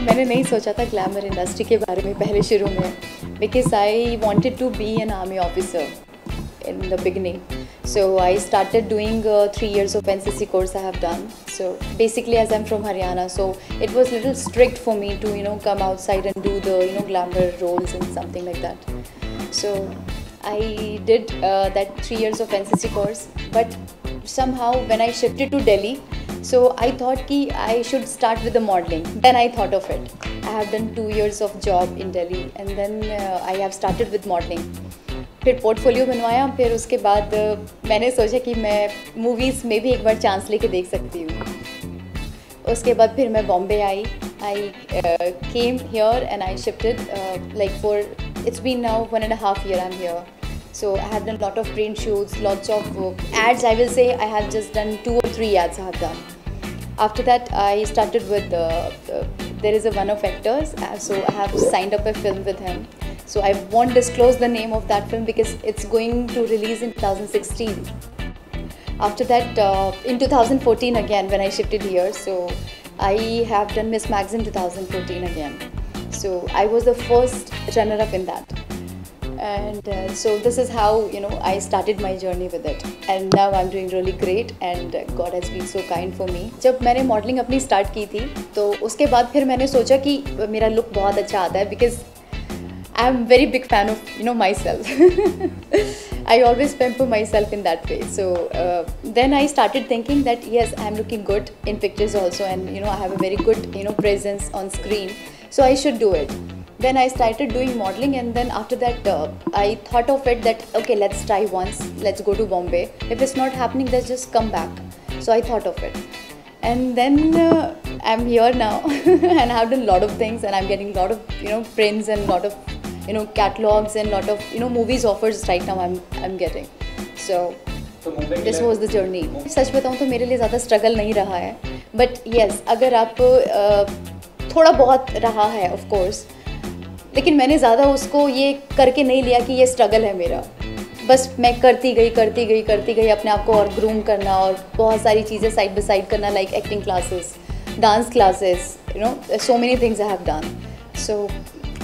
मैंने नहीं सोचा था ग्लैमर इंडस्ट्री के बारे में पहले शुरू में, because I wanted to be an army officer in the beginning. So I started doing 3 years of NCC course I have done. So basically, as I'm from Haryana, so it was little strict for me to come outside and do the glamour roles and something like that. So I did that 3 years of NCC course, but somehow when I shifted to Delhi, so I thought ki I should start with the modeling. Then I thought of it. I have done 2 years of job in Delhi, and then I have started with modeling. फिर portfolio बनवाया, फिर उसके बाद मैंने सोचा कि मैं movies में भी एक बार चांस लेके देख सकती हूँ। उसके बाद फिर मैं Bombay I came here and I shifted like for it's been now 1.5 years I'm here. So I have done lot of print shoots, lots of ads. I will say I have just done 2 or 3 ads I have done. After that I started with there is one of actors, so I have signed up a film with him. So I won't disclose the name of that film because it's going to release in 2016. After that, in 2014 again when I shifted here, so I have done Miss Magazine 2014 again. So I was the first runner-up in that. And so this is how I started my journey with it. And now I'm doing really great and God has been so kind for me. जब मैंने modelling अपनी start की थी तो उसके बाद फिर मैंने सोचा कि मेरा लुक बहुत अच्छा आता है, because I'm very big fan of myself. I always pamper myself in that way. So then I started thinking that yes, I'm looking good in pictures also, and I have a very good presence on screen, so I should do it. Then I started doing modeling, and then after that I thought of it that okay, let's try once, let's go to Bombay. If it's not happening, let's just come back. So I thought of it, and then I'm here now and I have done a lot of things, and I'm getting a lot of prints and a lot of catalogs and lot of movies offers right now I'm getting. So this was the journey. सच बताऊँ तो मेरे लिए ज़्यादा struggle नहीं रहा है, but yes, अगर आप थोड़ा बहुत रहा है of course, लेकिन मैंने ज़्यादा उसको ये करके नहीं लिया कि ये स्ट्रगल है मेरा। बस मैं करती गई अपने आप को और ग्रूम करना और बहुत सारी चीज़ें साइड बाय साइड करना, like acting classes, dance classes, so many things I have done. So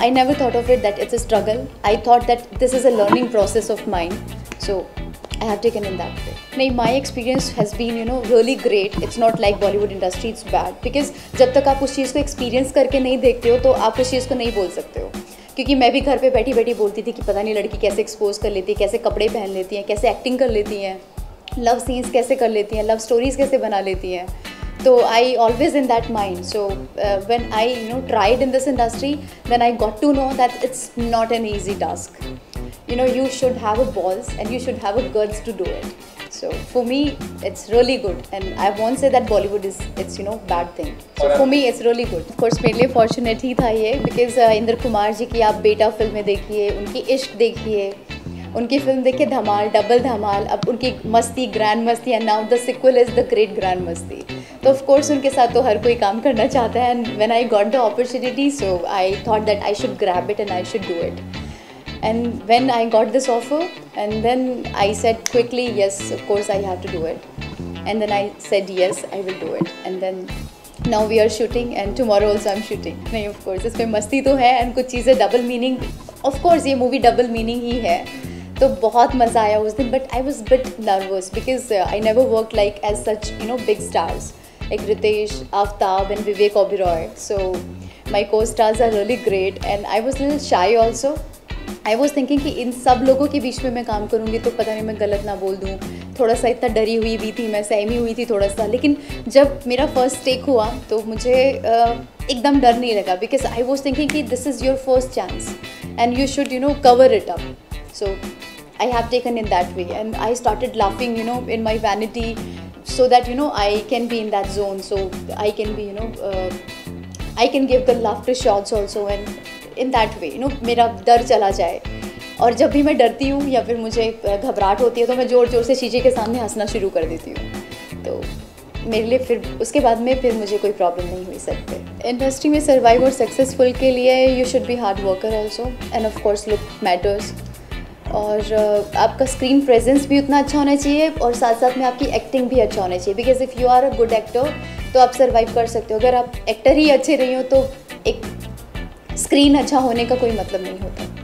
I never thought of it that it's a struggle. I thought that this is a learning process of mine. So I have taken in that way. नहीं, my experience has been really great. It's not like Bollywood industry, it's bad. Because जब तक आप उस चीज़ को experience करके नहीं देखते हो तो आप उस चीज़ को नहीं बोल सकते हो। क्योंकि मैं भी घर पे बैठी बोलती थी कि पता नहीं लड़की कैसे एक्सपोज कर लेती है, कैसे कपड़े पहन लेती हैं, कैसे एक्टिंग कर लेती हैं, लव सीन्स कैसे कर लेती हैं, लव स्टोरीज़ कैसे बना लेती हैं। So I always in that mind. So when I tried in this industry, then I got to know that it's not an easy task. You should have a balls and you should have a guts to do it. So for me it's really good, and I won't say that Bollywood is bad thing. So for me it's really good. Of course मेरे लिए fortunate ही था ये, because Indra Kumar ji की आप बेटा फिल्में देखिए, उनकी इश्क देखिए, उनकी फिल्म देखिए धमाल, डबल धमाल, अब उनकी Masti, grand Masti, and now the sequel is the great grand Masti. तो ऑफ कोर्स उनके साथ तो हर कोई काम करना चाहता है, and when I got the opportunity, so I thought that I should grab it and I should do it. And when I got this offer, and then I said quickly yes, of course I have to do it, and then I said yes, I will do it, and then now we are shooting and tomorrow also I am shooting. नहीं, of course इसमें मस्ती तो है and कुछ चीज़ें double meaning, of course ये movie double meaning ही है, तो बहुत मज़ा आया उस दिन। But I was bit nervous because I never work like as such big stars like Ritesh, Aftab and Vivek Oberoi. So my co-stars are really great, and I was a little shy also. I was thinking कि इन सब लोगों के बीच में मैं काम करूँगी तो पता नहीं मैं गलत ना बोल दूँ, थोड़ा सा इतना डरी हुई भी थी मैं, सहमी हुई थी थोड़ा सा। लेकिन जब मेरा फर्स्ट टेक हुआ तो मुझे एकदम डर नहीं लगा, बिकॉज आई वॉज थिंकिंग कि this is your first chance and you should cover it up. So I have taken in that way, and I started laughing in my vanity, so that I can be in that zone, so I can be I can give the laughter shots also, and in that way मेरा डर चला जाए। और जब भी मैं डरती हूँ या फिर मुझे घबराहट होती है तो मैं ज़ोर ज़ोर से शीशे के सामने हंसना शुरू कर देती हूँ, तो मेरे लिए फिर उसके बाद में फिर मुझे कोई प्रॉब्लम नहीं हुई सब पे। इंडस्ट्री में सर्वाइव और सक्सेसफुल के लिए you should be hard worker also, end of course look matters. और आपका स्क्रीन प्रेजेंस भी उतना अच्छा होना चाहिए और साथ साथ में आपकी एक्टिंग भी अच्छा होना चाहिए, because if you are a good actor तो आप सर्वाइव कर सकते हो। अगर आप एक्टर ही अच्छे नहीं हो तो एक स्क्रीन अच्छा होने का कोई मतलब नहीं होता।